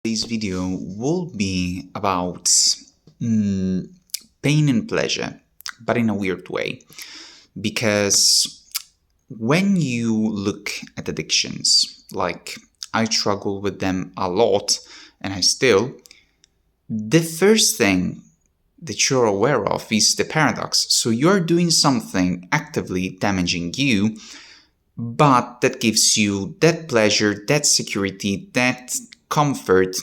This video will be about pain and pleasure, but in a weird way. Because when you look at addictions, like I struggle with them a lot, and the first thing that you're aware of is the paradox. So you're doing something actively damaging you, but that gives you that pleasure, that security, that comfort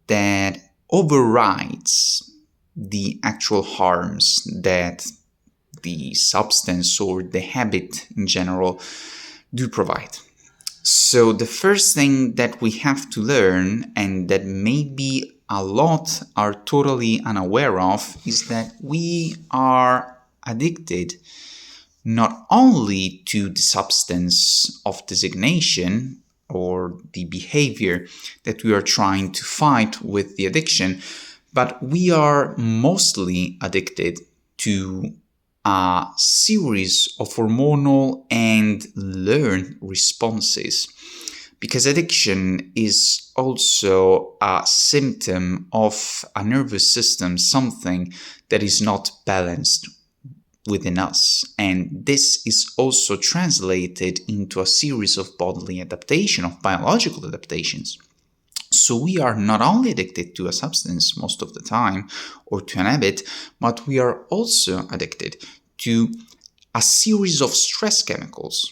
that overrides the actual harms that the substance or the habit in general do provide. So the first thing that we have to learn, and that maybe a lot are totally unaware of, is that we are addicted not only to the substance of designation or the behavior that we are trying to fight with the addiction, but we are mostly addicted to a series of hormonal and learned responses. Because addiction is also a symptom of a nervous system, something that is not balanced within us. And this is also translated into a series of bodily adaptation, of biological adaptations. So we are not only addicted to a substance most of the time or to an habit, but we are also addicted to a series of stress chemicals,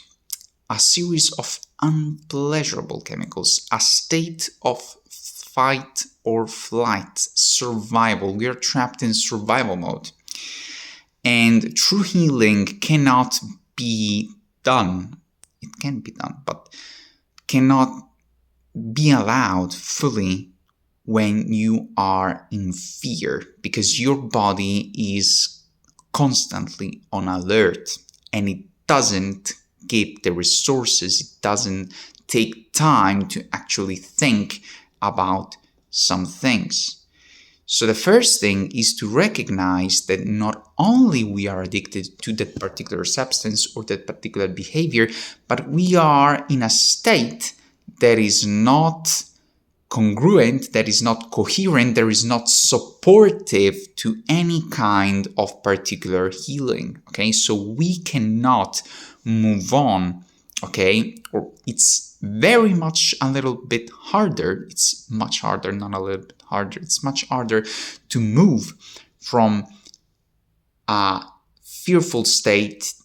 a series of unpleasurable chemicals, a state of fight or flight, survival. We are trapped in survival mode. And true healing cannot be done. It can be done, but cannot be allowed fully when you are in fear, because your body is constantly on alert and it doesn't keep the resources, it doesn't take time to actually think about some things. So the first thing is to recognize that not only we are addicted to that particular substance or that particular behavior, but we are in a state that is not congruent, that is not coherent, that is not supportive to any kind of particular healing. Okay, so we cannot move on. Okay, or it's very much a little bit harder. It's much harder, not a little bit harder. It's much harder to move from a fearful state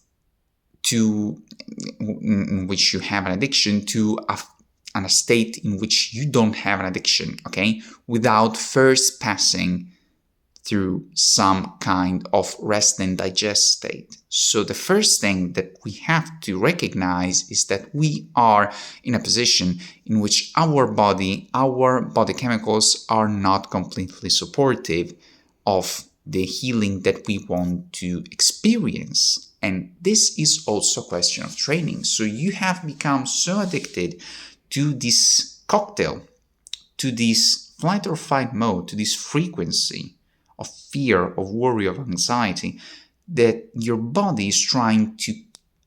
in which you have an addiction to a state in which you don't have an addiction, okay, without first passing through some kind of rest and digest state. So the first thing that we have to recognize is that we are in a position in which our body chemicals are not completely supportive of the healing that we want to experience. And this is also a question of training. So you have become so addicted to this cocktail, to this flight or fight mode, to this frequency of fear, of worry, of anxiety, that your body is trying to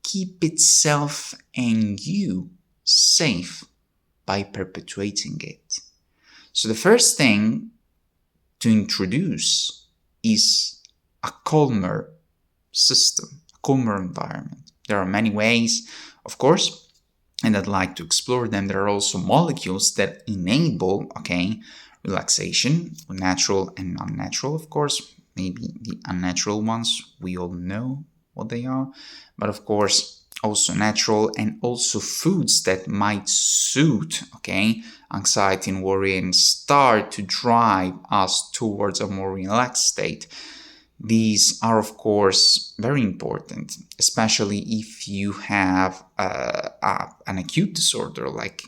keep itself and you safe by perpetuating it. So the first thing to introduce is a calmer system, a calmer environment. There are many ways, of course, and I'd like to explore them. There are also molecules that enable, relaxation, natural and unnatural, of course. Maybe the unnatural ones, we all know what they are. But of course, also natural, and also foods that might suit, anxiety and worry and start to drive us towards a more relaxed state. These are, of course, very important, especially if you have an acute disorder like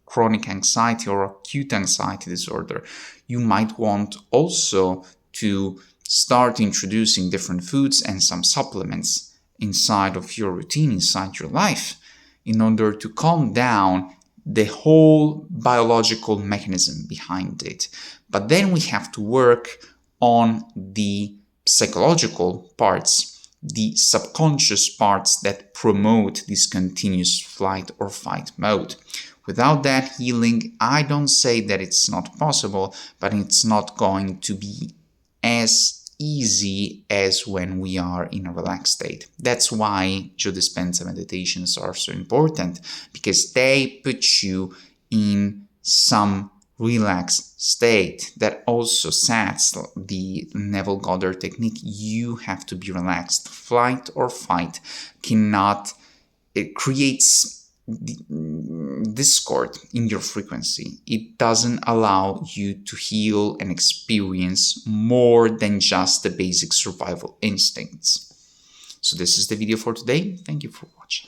chronic anxiety or acute anxiety disorder. You might want also to start introducing different foods and some supplements inside of your routine, inside your life, in order to calm down the whole biological mechanism behind it. But then we have to work on the psychological parts, the subconscious parts that promote this continuous flight or fight mode. Without that healing, I don't say that it's not possible, but it's not going to be as easy as when we are in a relaxed state. That's why Joe Dispenza meditations are so important, because they put you in some relaxed state. That also sets the Neville Goddard technique. You have to be relaxed. Flight or fight cannot, it creates discord in your frequency. It doesn't allow you to heal and experience more than just the basic survival instincts. So this is the video for today. Thank you for watching.